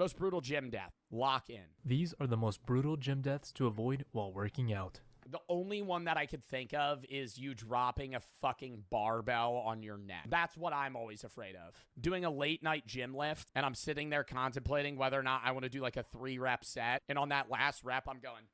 Most brutal gym death. Lock in. These are the most brutal gym deaths to avoid while working out. The only one that I could think of is you dropping a fucking barbell on your neck. That's what I'm always afraid of. Doing a late night gym lift, and I'm sitting there contemplating whether or not I want to do like a 3-rep set. And on that last rep, I'm going...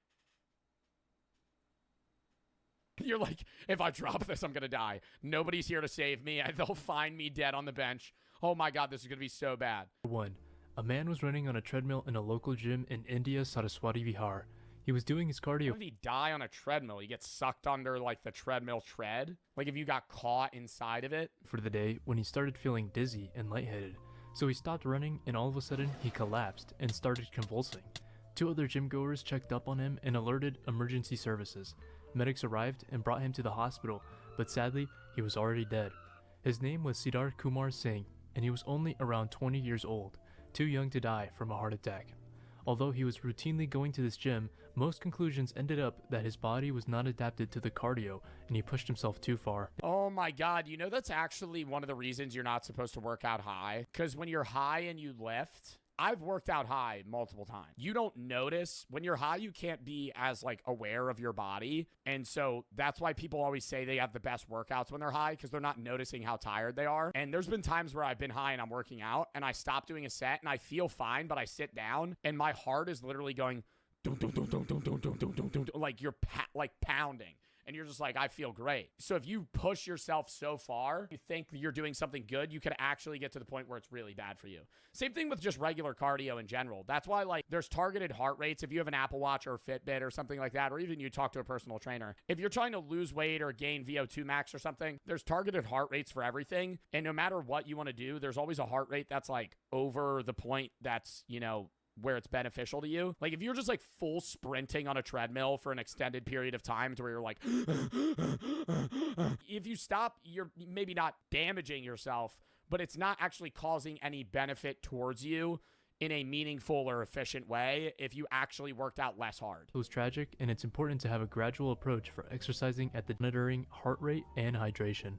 You're like, if I drop this, I'm going to die. Nobody's here to save me. They'll find me dead on the bench. Oh my God, this is going to be so bad. 1. A man was running on a treadmill in a local gym in India's Saraswati Vihar. He was doing his cardio. How did he die on a treadmill? You get sucked under like the treadmill tread? Like if you got caught inside of it? For the day when he started feeling dizzy and lightheaded. So he stopped running and all of a sudden he collapsed and started convulsing. 2 other gym goers checked up on him and alerted emergency services. Medics arrived and brought him to the hospital, but sadly, he was already dead. His name was Siddharth Kumar Singh, and he was only around 20 years old, too young to die from a heart attack. Although he was routinely going to this gym, most conclusions ended up that his body was not adapted to the cardio and he pushed himself too far. Oh my God, you know that's actually one of the reasons you're not supposed to work out high. Because when you're high and you lift... I've worked out high multiple times. You don't notice. When you're high, you can't be as like aware of your body. And so that's why people always say they have the best workouts when they're high, because they're not noticing how tired they are. And there's been times where I've been high and I'm working out and I stop doing a set and I feel fine, but I sit down and my heart is literally going dun, dun, dun, dun, dun, dun, dun, dun, dun, dun, like you're like pounding. And you're just like, I feel great. So if you push yourself so far, you think you're doing something good, you can actually get to the point where it's really bad for you. Same thing with just regular cardio in general. That's why like there's targeted heart rates. If you have an Apple Watch or a Fitbit or something like that, or even you talk to a personal trainer, if you're trying to lose weight or gain VO2 max or something, there's targeted heart rates for everything. And no matter what you want to do, there's always a heart rate that's like over the point that's, you know, where it's beneficial to you. Like if you're just like full sprinting on a treadmill for an extended period of time to where you're like, if you stop, you're maybe not damaging yourself, but it's not actually causing any benefit towards you in a meaningful or efficient way if you actually worked out less hard. It was tragic, and it's important to have a gradual approach for exercising at the monitoring heart rate and hydration.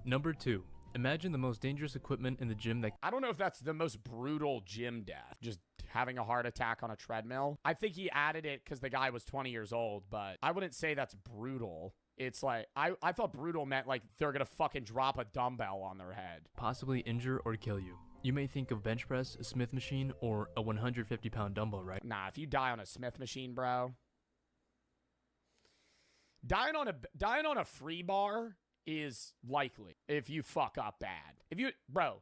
Number 2. Imagine the most dangerous equipment in the gym that... I don't know if that's the most brutal gym death. Just having a heart attack on a treadmill. I think he added it because the guy was 20 years old, but I wouldn't say that's brutal. It's like, I thought brutal meant like they're going to fucking drop a dumbbell on their head. Possibly injure or kill you. You may think of bench press, a Smith machine, or a 150-pound dumbbell, right? Nah, if you die on a Smith machine, bro. Dying on a free bar is likely if you fuck up bad. If you, bro,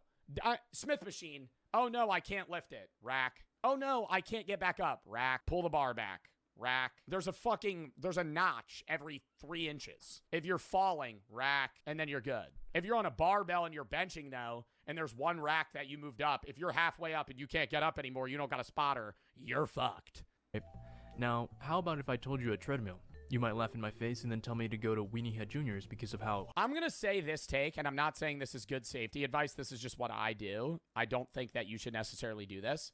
Smith machine, oh no, I can't lift it, rack. Oh no, I can't get back up, rack. Pull the bar back, rack. There's a notch every 3 inches. If you're falling, rack, and then you're good. If you're on a barbell and you're benching though, and there's one rack that you moved up, if you're halfway up and you can't get up anymore, you don't got a spotter, you're fucked. Now, how about if I told you a treadmill? You might laugh in my face and then tell me to go to Weenie Head Juniors because of how... I'm going to say this take, and I'm not saying this is good safety advice. This is just what I do. I don't think that you should necessarily do this.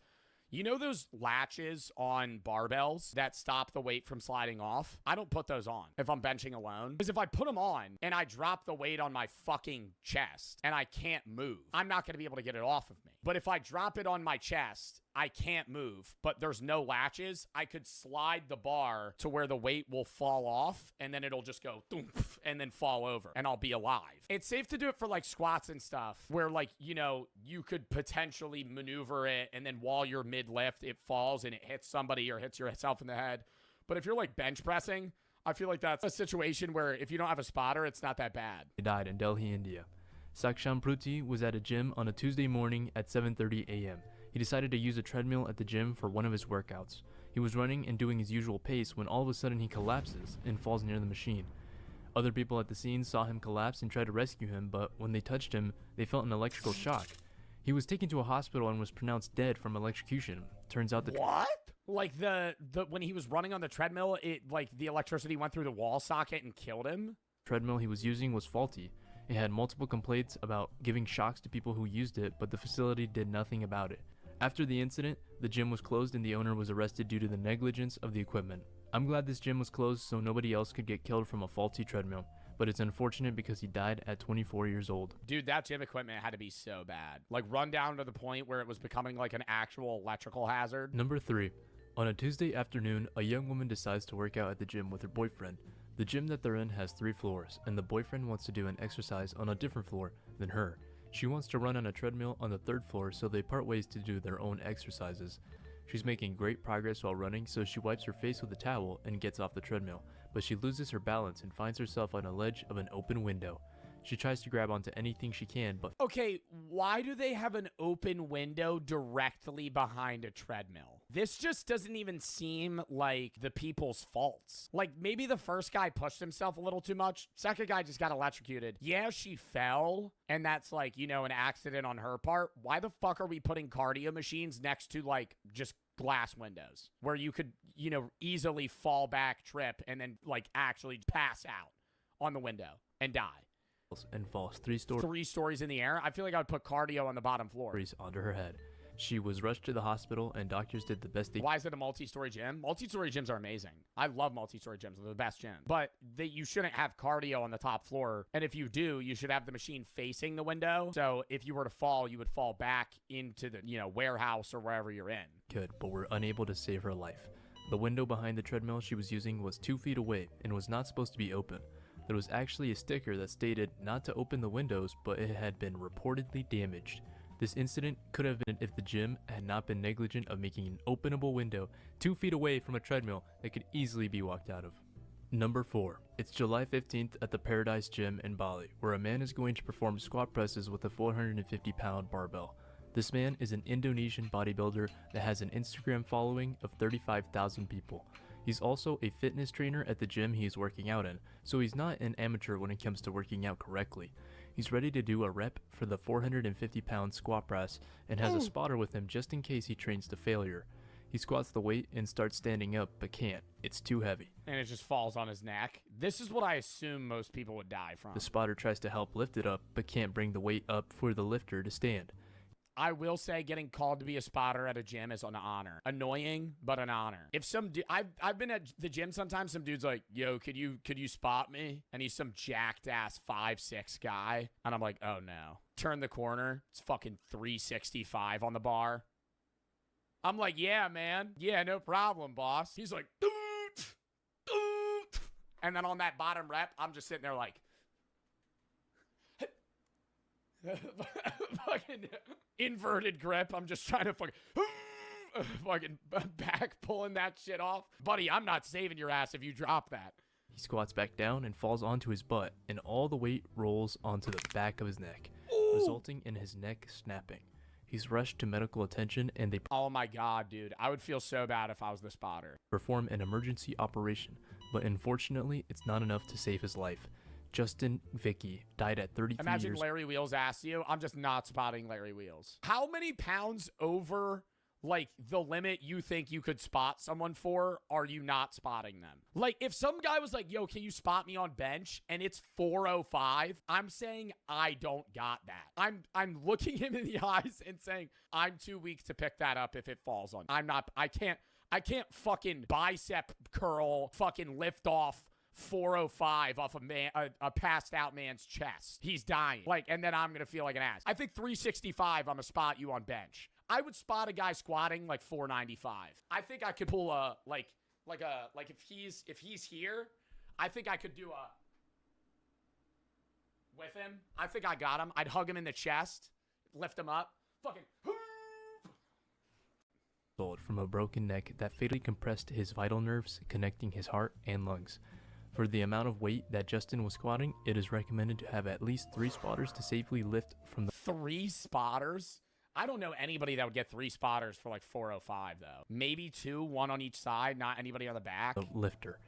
You know those latches on barbells that stop the weight from sliding off? I don't put those on if I'm benching alone. Because if I put them on and I drop the weight on my fucking chest and I can't move, I'm not going to be able to get it off of me. But if I drop it on my chest, I can't move, but there's no latches, I could slide the bar to where the weight will fall off and then it'll just go thoomph, and then fall over and I'll be alive. It's safe to do it for like squats and stuff where like, you know, you could potentially maneuver it and then while you're mid lift, it falls and it hits somebody or hits yourself in the head. But if you're like bench pressing, I feel like that's a situation where if you don't have a spotter, it's not that bad. He died in Delhi, India. Saksham Pruti was at a gym on a Tuesday morning at 7:30 a.m. He decided to use a treadmill at the gym for one of his workouts. He was running and doing his usual pace when all of a sudden he collapses and falls near the machine. Other people at the scene saw him collapse and tried to rescue him, but when they touched him, they felt an electrical shock. He was taken to a hospital and was pronounced dead from electrocution. Turns out that... What? Like the when he was running on the treadmill, it like the electricity went through the wall socket and killed him? Treadmill he was using was faulty. It had multiple complaints about giving shocks to people who used it, but the facility did nothing about it. After the incident, the gym was closed and the owner was arrested due to the negligence of the equipment. I'm glad this gym was closed so nobody else could get killed from a faulty treadmill, but it's unfortunate because he died at 24 years old. Dude, that gym equipment had to be so bad. Like, run down to the point where it was becoming like an actual electrical hazard. Number 3. On a Tuesday afternoon, a young woman decides to work out at the gym with her boyfriend. The gym that they're in has 3 floors, and the boyfriend wants to do an exercise on a different floor than her. She wants to run on a treadmill on the 3rd floor, so they part ways to do their own exercises. She's making great progress while running, so she wipes her face with a towel and gets off the treadmill, but she loses her balance and finds herself on a ledge of an open window. She tries to grab onto anything she can, but Okay, why do they have an open window directly behind a treadmill? This just doesn't even seem like the people's faults. Like, maybe the first guy pushed himself a little too much. Second guy just got electrocuted. Yeah, she fell, and that's like, you know, an accident on her part. Why the fuck are we putting cardio machines next to, like, just glass windows where you could, you know, easily fall back, trip, and then, like, actually pass out on the window and die? and falls 3 stories in the air? I feel like I would put cardio on the bottom floor. stories onto her head. She was rushed to the hospital, and doctors did the best they could. Why is it a multi-story gym? Multi-story gyms are amazing. I love multi-story gyms. They're the best gym. But you shouldn't have cardio on the top floor. And if you do, you should have the machine facing the window. So if you were to fall, you would fall back into the, you know, warehouse or wherever you're in. But were unable to save her life. The window behind the treadmill she was using was 2 feet away and was not supposed to be open. There was actually a sticker that stated not to open the windows, but it had been reportedly damaged. This incident could have been if the gym had not been negligent of making an openable window 2 feet away from a treadmill that could easily be walked out of. Number 4. It's July 15th at the Paradise Gym in Bali, where a man is going to perform squat presses with a 450-pound barbell. This man is an Indonesian bodybuilder that has an Instagram following of 35,000 people. He's also a fitness trainer at the gym he is working out in, so he's not an amateur when it comes to working out correctly. He's ready to do a rep for the 450-pound squat press and has a spotter with him just in case he trains to failure. He squats the weight and starts standing up, but can't. It's too heavy. And it just falls on his neck. This is what I assume most people would die from. The spotter tries to help lift it up, but can't bring the weight up for the lifter to stand. I will say getting called to be a spotter at a gym is an honor. Annoying, but an honor. If some I've been at the gym sometimes, some dude's like, yo, could you spot me? And he's some jacked ass 5'6" guy. And I'm like, oh no. Turn the corner. It's fucking 365 on the bar. I'm like, yeah, man. Yeah, no problem, boss. He's like, doot, doot. And then on that bottom rep, I'm just sitting there like, fucking inverted grip. I'm just trying to fucking back pulling that shit off. Buddy, I'm not saving your ass if you drop that. He squats back down and falls onto his butt, and all the weight rolls onto the back of his neck, resulting in his neck snapping. He's rushed to medical attention, and they oh my god, dude. I would feel so bad if I was the spotter. Perform an emergency operation, but unfortunately, it's not enough to save his life. Justin Vicky died at 33 Imagine years. Larry Wheels asked you. I'm just not spotting Larry Wheels. How many pounds over, like, the limit you think you could spot someone for are you not spotting them? Like, if some guy was like, yo, can you spot me on bench? And it's 405, I'm saying I don't got that. I'm looking him in the eyes and saying, I'm too weak to pick that up if it falls on. I can't fucking bicep curl, fucking lift off 405 off a passed out man's chest. He's dying. Like, and then I'm gonna feel like an ass. I think 365, I'm gonna spot you on bench. I would spot a guy squatting like 495. I think I could pull if he's here, I think I could do a with him. I think I got him. I'd hug him in the chest, lift him up, fucking from a broken neck that fatally compressed his vital nerves, connecting his heart and lungs. For the amount of weight that Justin was squatting, it is recommended to have at least 3 spotters to safely lift from the 3 spotters? I don't know anybody that would get 3 spotters for like 405 though. Maybe 2, 1 on each side, not anybody on the back. Lifter.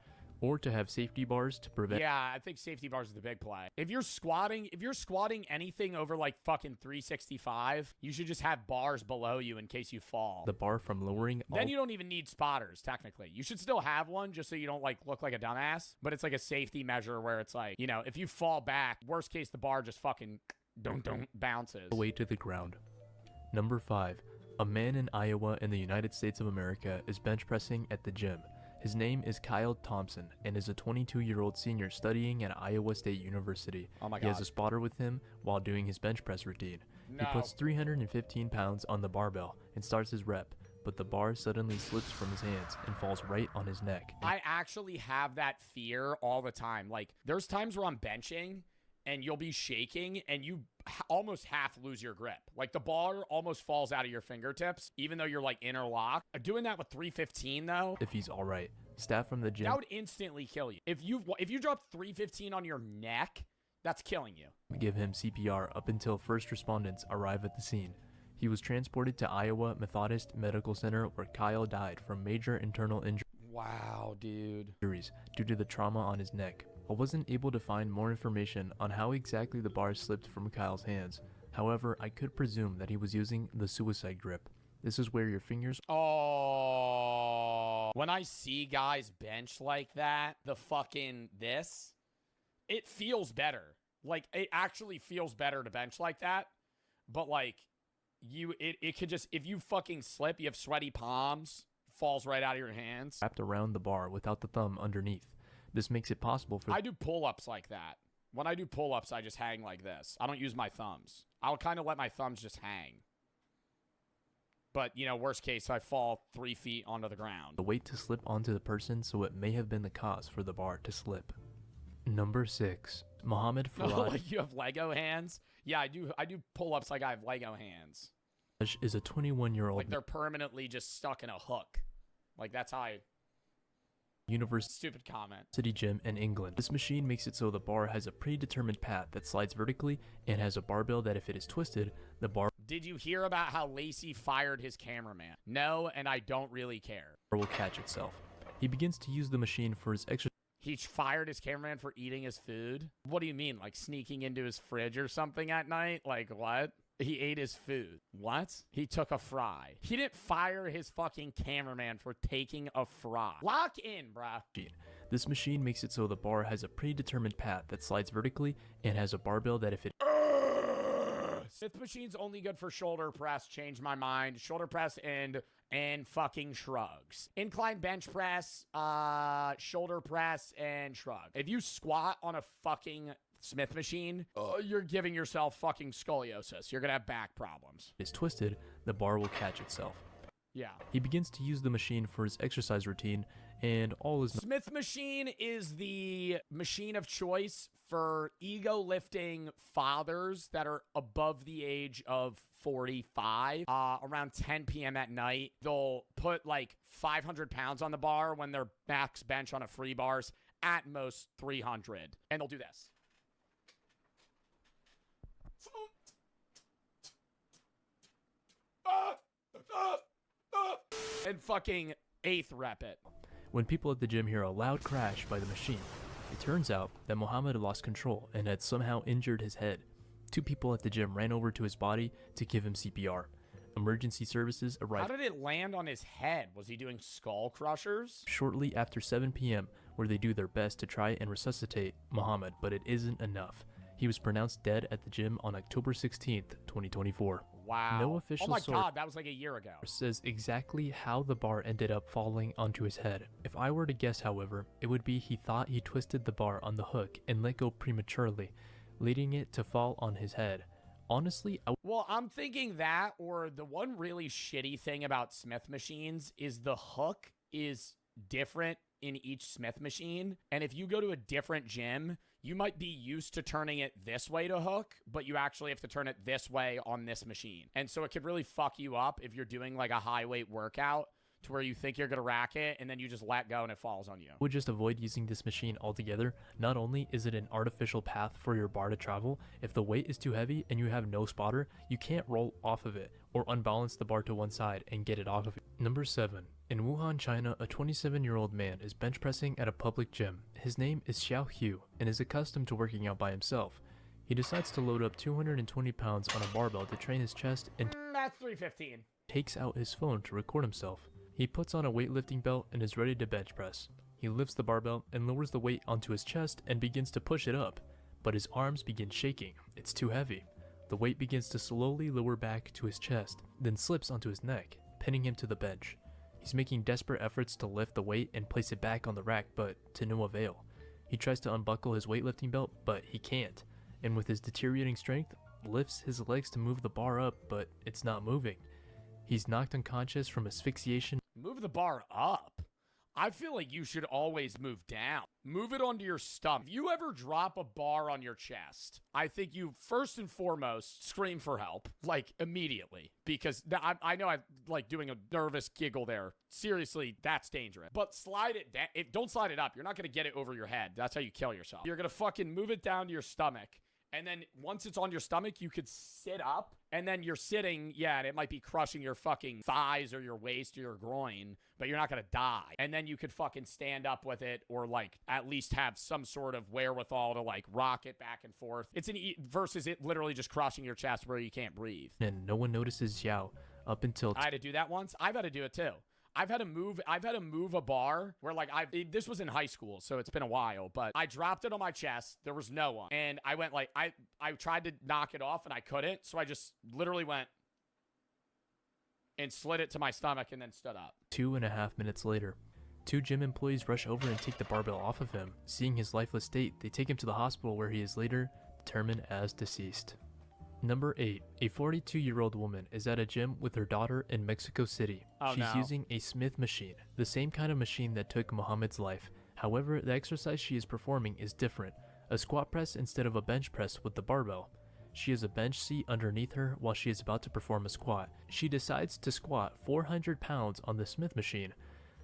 Or to have safety bars to prevent. Yeah, I think safety bars is the big play. If you're squatting anything over like fucking 365, you should just have bars below you in case you fall. The bar from lowering. Then you don't even need spotters, technically. You should still have one just so you don't like look like a dumbass. But it's like a safety measure where it's like, you know, if you fall back, worst case, the bar just fucking don't bounces. Away to the ground. Number 5. A man in Iowa in the United States of America is bench pressing at the gym. His name is Kyle Thompson and is a 22-year-old senior studying at Iowa State University. Oh my He God. has a spotter with him while doing his bench press routine. No. He puts 315 pounds on the barbell and starts his rep, but the bar suddenly slips from his hands and falls right on his neck. I actually have that fear all the time. Like, there's times where I'm benching and you'll be shaking and you almost half lose your grip. Like, the bar almost falls out of your fingertips, even though you're like interlocked. Doing that with 315 though, If he's all right, staff from the gym that would instantly kill you. If you drop 315 on your neck, that's killing you. give him CPR up until first responders arrive at the scene. He was transported to Iowa Methodist Medical Center where Kyle died from major internal Wow, dude. injuries due to the trauma on his neck. I wasn't able to find more information on how exactly the bar slipped from Kyle's hands. However, I could presume that he was using the suicide grip. This is where your fingers Oh, when I see guys bench like that, it feels better. Like, it actually feels better to bench like that. But like, it could just, if you fucking slip, you have sweaty palms, falls right out of your hands. wrapped around the bar without the thumb underneath. This makes it possible for I do pull-ups like that. When I do pull-ups, I just hang like this. I don't use my thumbs. I'll kind of let my thumbs just hang. But, you know, worst case, I fall 3 feet onto the ground. the weight to slip onto the person, so it may have been the cause for the bar to slip. Number 6. Mohammed Oh, Faraj like you have Lego hands? Yeah, I do pull-ups like I have Lego hands. is a 21-year-old Like they're permanently just stuck in a hook. Like, that's how I... university Stupid comment. gym in England. This machine makes it so the bar has a predetermined path that slides vertically and has a barbell that if it is twisted, the bar Did you hear about how Lacey fired his cameraman? No, and I don't really care. will catch itself. He begins to use the machine for his exercise He fired his cameraman for eating his food? What do you mean? Like sneaking into his fridge or something at night? Like what? He ate his food. What? He took a fry. He didn't fire his fucking cameraman for taking a fry. Lock in, bruh. machine. This machine makes it so the bar has a predetermined path that slides vertically and has a barbell that if it Smith machine's only good for shoulder press. Change my mind. Shoulder press and fucking shrugs. Incline bench press, shoulder press, and shrug. If you squat on a fucking Smith machine, you're giving yourself fucking scoliosis. You're gonna have back problems. is twisted, the bar will catch itself. Yeah. He begins to use the machine for his exercise routine, and all is Smith machine is the machine of choice for ego lifting fathers that are above the age of 45. Around 10 p.m. at night, they'll put like 500 pounds on the bar when their max bench on a free bar's at most 300. And they'll do this. And fucking eighth rep it. when people at the gym hear a loud crash by the machine. It turns out that Mohammed lost control and had somehow injured his head. 2 people at the gym ran over to his body to give him CPR. Emergency services How arrived did it land on his head? Was he doing skull crushers? shortly after 7 p.m., where they do their best to try and resuscitate Mohammed, but it isn't enough. He was pronounced dead at the gym on October 16th, 2024. Wow. No official Oh my source god, that was like a year ago. says exactly how the bar ended up falling onto his head. If I were to guess, however, it would be he thought he twisted the bar on the hook and let go prematurely, leading it to fall on his head. Honestly, Well, I'm thinking that, or the one really shitty thing about Smith machines is the hook is different in each Smith machine. And if you go to a different gym, you might be used to turning it this way to hook, but you actually have to turn it this way on this machine. And so it could really fuck you up if you're doing like a high weight workout to where you think you're going to rack it and then you just let go and it falls on you. would just avoid using this machine altogether. Not only is it an artificial path for your bar to travel, if the weight is too heavy and you have no spotter, you can't roll off of it or unbalance the bar to one side and get it off of it. Number 7. In Wuhan, China, a 27-year-old man is bench pressing at a public gym. His name is Xiao Hu and is accustomed to working out by himself. He decides to load up 220 pounds on a barbell to train his chest and That's 315. takes out his phone to record himself. He puts on a weightlifting belt and is ready to bench press. He lifts the barbell and lowers the weight onto his chest and begins to push it up, but his arms begin shaking. It's too heavy. The weight begins to slowly lower back to his chest, then slips onto his neck, pinning him to the bench. He's making desperate efforts to lift the weight and place it back on the rack, but to no avail. He tries to unbuckle his weightlifting belt, but he can't, and with his deteriorating strength, lifts his legs to move the bar up, but it's not moving. He's knocked unconscious from asphyxiation. Move the bar up? I feel like you should always move down. Move it onto your stomach. If you ever drop a bar on your chest, I think you first and foremost scream for help, like immediately, because I know I'm like doing a nervous giggle there. Seriously, that's dangerous. But slide it down. Don't slide it up. You're not going to get it over your head. That's how you kill yourself. You're going to fucking move it down to your stomach. And then once it's on your stomach, you could sit up. And then you're sitting, yeah, and it might be crushing your fucking thighs or your waist or your groin, but you're not going to die. And then you could fucking stand up with it or, like, at least have some sort of wherewithal to, like, rock it back and forth. It's versus it literally just crushing your chest where you can't breathe. And no one notices Xiao up until... I had to do that once. I've had to do it, too. I've had to move a bar where, like, this was in high school, so it's been a while, but I dropped it on my chest. There was no one. And I went, like, I tried to knock it off and I couldn't. So I just literally went and slid it to my stomach and then stood up. 2.5 minutes later, 2 gym employees rush over and take the barbell off of him. Seeing his lifeless state, they take him to the hospital where he is later determined as deceased. Number 8. A 42-year-old woman is at a gym with her daughter in Mexico City. She's using a Smith machine, the same kind of machine that took Muhammad's life. However, the exercise she is performing is different, a squat press instead of a bench press with the barbell. She has a bench seat underneath her while she is about to perform a squat. She decides to squat 400 pounds on the Smith machine.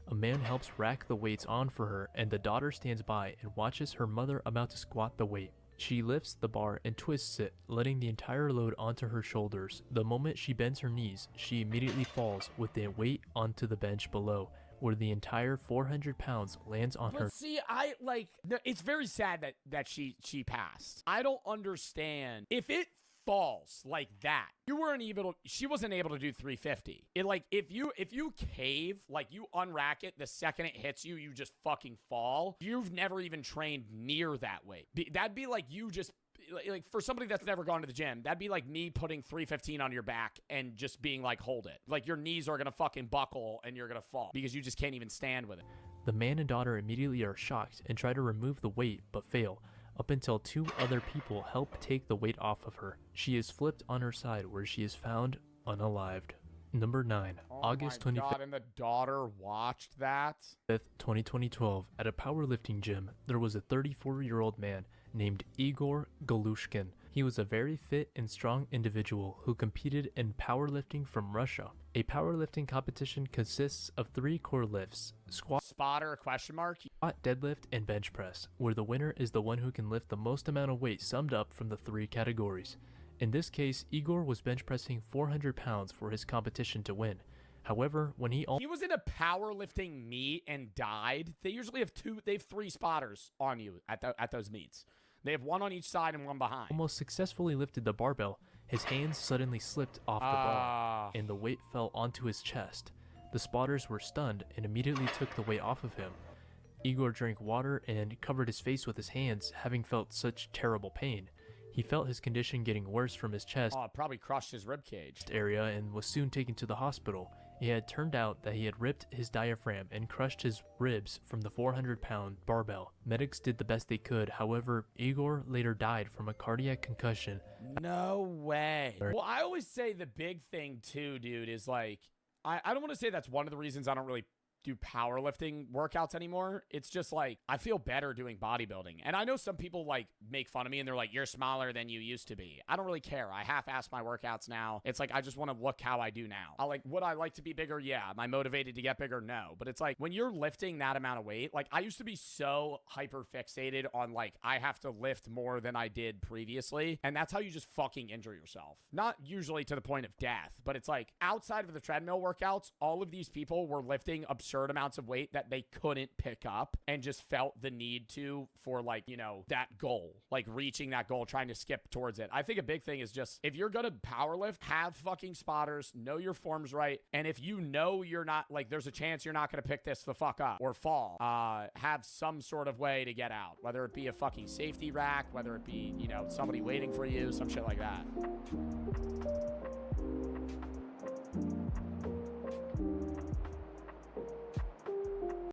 A man helps rack the weights on for her, and the daughter stands by and watches her mother about to squat the weight. She lifts the bar and twists it, letting the entire load onto her shoulders. The moment she bends her knees, she immediately falls with the weight onto the bench below, where the entire 400 pounds lands on her. See, it's very sad that she passed. I don't understand. If it falls like that, she wasn't able to do 350. If you cave, like you unrack it, the second it hits you, you just fucking fall. You've never even trained near that weight. That'd be like you just, like for somebody that's never gone to the gym, that'd be like me putting 315 on your back and just being like, hold it. Like your knees are gonna fucking buckle and you're gonna fall because you just can't even stand with it. The man and daughter immediately are shocked and try to remove the weight but fail, up until 2 other people help take the weight off of her. She is flipped on her side where she is found unalived. Number 9, August 25th. God, and the daughter watched that? 2012, at a powerlifting gym, there was a 34-year-old man named Igor Galushkin. He was a very fit and strong individual who competed in powerlifting from Russia. A powerlifting competition consists of 3 core lifts: squat, spotter, ? Squat, deadlift, and bench press, where the winner is the one who can lift the most amount of weight summed up from the 3 categories. In this case, Igor was bench pressing 400 pounds for his competition to win. However, when he was in a powerlifting meet and died, they usually have 3 spotters on you at those meets. They have 1 on each side and 1 behind. Almost successfully lifted the barbell, his hands suddenly slipped off the bar, and the weight fell onto his chest. The spotters were stunned and immediately took the weight off of him. Igor drank water and covered his face with his hands, having felt such terrible pain. He felt his condition getting worse from his chest it probably crushed his ribcage area and was soon taken to the hospital. It had turned out that he had ripped his diaphragm and crushed his ribs from the 400-pound barbell. Medics did the best they could. However, Igor later died from a cardiac concussion. No way. Well, I always say the big thing too, dude, is like, I don't want to say that's one of the reasons I don't really do powerlifting workouts anymore. It's just like I feel better doing bodybuilding. And I know some people like make fun of me and they're like, you're smaller than you used to be. I don't really care. I half-ass my workouts now. It's like I just want to look how I do now. Would I like to be bigger? Yeah. Am I motivated to get bigger? No. But it's like when you're lifting that amount of weight, like I used to be so hyper fixated on like I have to lift more than I did previously. And that's how you just fucking injure yourself. Not usually to the point of death, but it's like outside of the treadmill workouts, all of these people were lifting absurd amounts of weight that they couldn't pick up and just felt the need to for like, you know, that goal, like reaching that goal, trying to skip towards it. I think a big thing is just if you're gonna powerlift, have fucking spotters, know your form's right. And if you know you're not, like there's a chance you're not gonna pick this the fuck up or fall, have some sort of way to get out, whether it be a fucking safety rack, whether it be, you know, somebody waiting for you, some shit like that.